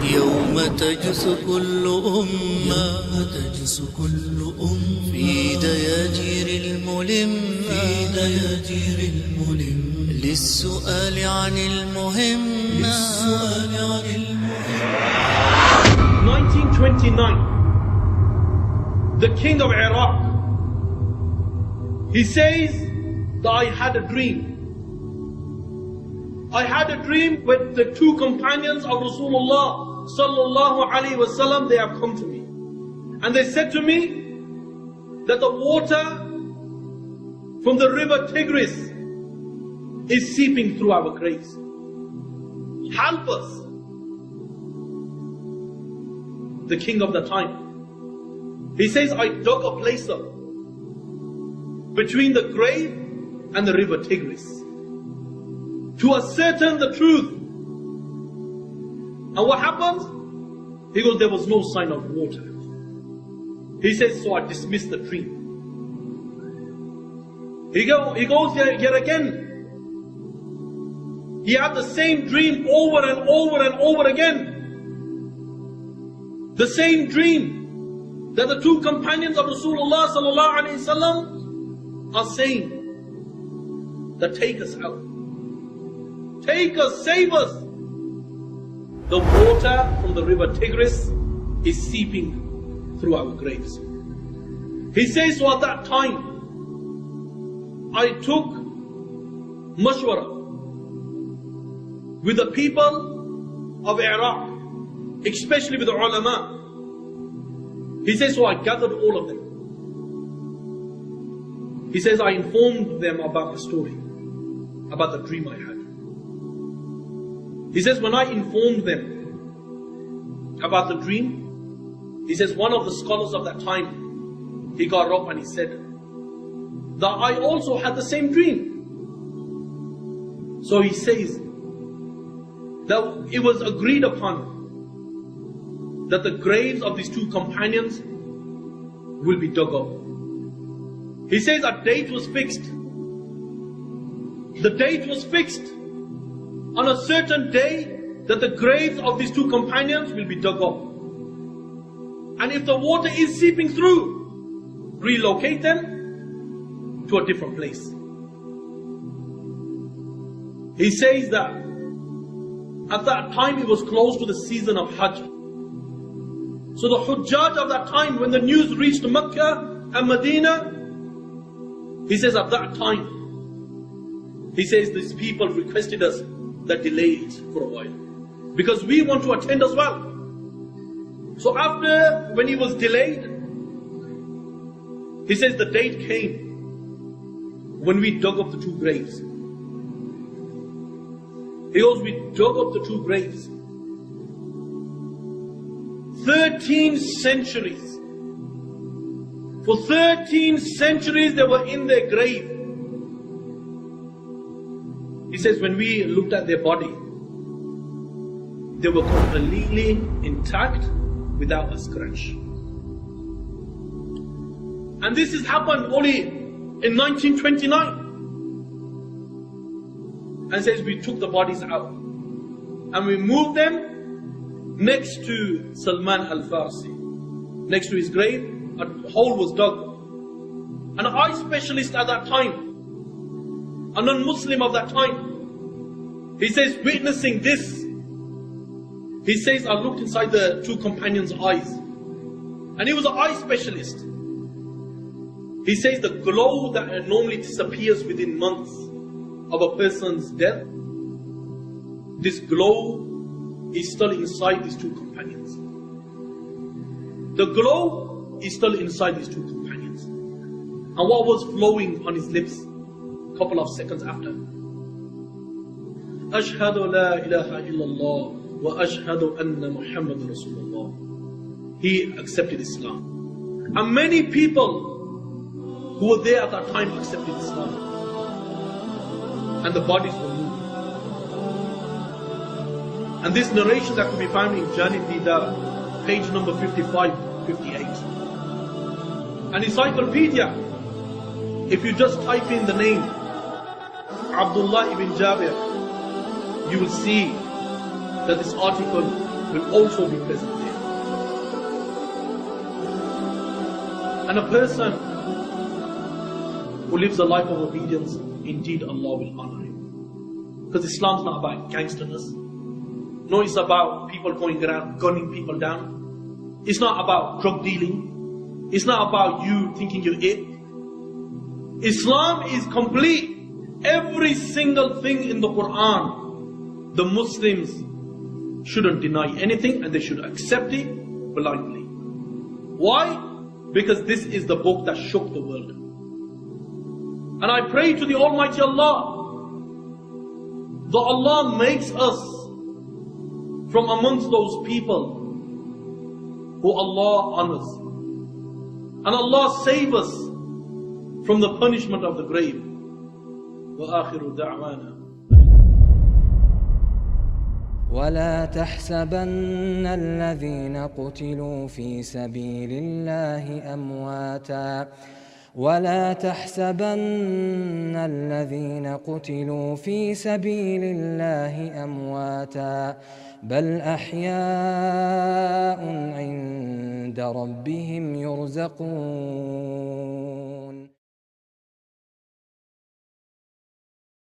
يوم تجث كل أمة في دياجير الملم للسؤال عن المهم 1929, the king of Iraq, he says that I had a dream. I had a dream with the two companions of Rasulullah sallallahu alaihi wasallam. They have come to me and they said to me that the water from the river Tigris is seeping through our graves. Help us. The king of the time, he says, I dug a place up between the grave and the river Tigris to ascertain the truth. And what happens? He goes, there was no sign of water. He says, so I dismissed the dream. He goes yet again. He had the same dream over and over and over again. The same dream that the two companions of Rasulullah sallallahu alaihi wasallam are saying, that take us out. Take us, save us. The water from the river Tigris is seeping through our graves. He says, so at that time, I took mashwara with the people of Iraq, especially with the ulama. He says, so I gathered all of them. He says, I informed them about the story, about the dream I had. He says, when I informed them about the dream, he says, one of the scholars of that time, he got up and he said, that I also had the same dream. So he says, that it was agreed upon that the graves of these two companions will be dug up. He says a date was fixed. The date was fixed on a certain day that the graves of these two companions will be dug up. And if the water is seeping through, relocate them to a different place. He says that at that time it was close to the season of Hajj. So the Hujjaj of that time, when the news reached Mecca and Medina, he says at that time, he says these people requested us that delay it for a while, because we want to attend as well. So after, when he was delayed, he says the date came when we dug up the two graves. He goes, we dug up the two graves. 13 centuries. For 13 centuries they were in their grave. He says when we looked at their body, they were completely intact without a scratch. And this has happened only in 1929. And says we took the bodies out and we moved them next to Salman al-Farsi. Next to his grave, a hole was dug. An eye specialist at that time, a non-Muslim of that time, he says, witnessing this, he says, I looked inside the two companions' eyes. And he was an eye specialist. He says the glow that normally disappears within months of a person's death, this glow is still inside these two companions. The glow is still inside these two companions. And what was flowing on his lips a couple of seconds after? Ashhadu la ilaha illallah wa ashhadu anna Muhammad Rasulullah. He accepted Islam. And many people who were there at that time accepted Islam. And the bodies were moved. And this narration that can be found in Janib Didar, page number 55, 58. An encyclopedia, if you just type in the name Abdullah ibn Jabir, you will see that this article will also be present there. And a person who lives a life of obedience, indeed Allah will honor him. Because Islam's not about gangsterness. No, it's about people going around gunning people down. It's not about drug dealing. It's not about you thinking you're it. Islam is complete. Every single thing in the Quran, the Muslims shouldn't deny anything and they should accept it blindly. Why? Because this is the book that shook the world. And I pray to the Almighty Allah, that Allah makes us from amongst those people who Allah honors. And Allah save us from the punishment of the grave. وآخر دعوانا. ولا تحسبن الذين قتلوا في سبيل الله أمواتا ولا تحسبن الذين قتلوا في سبيل الله أمواتا بل أحياء عند ربهم يرزقون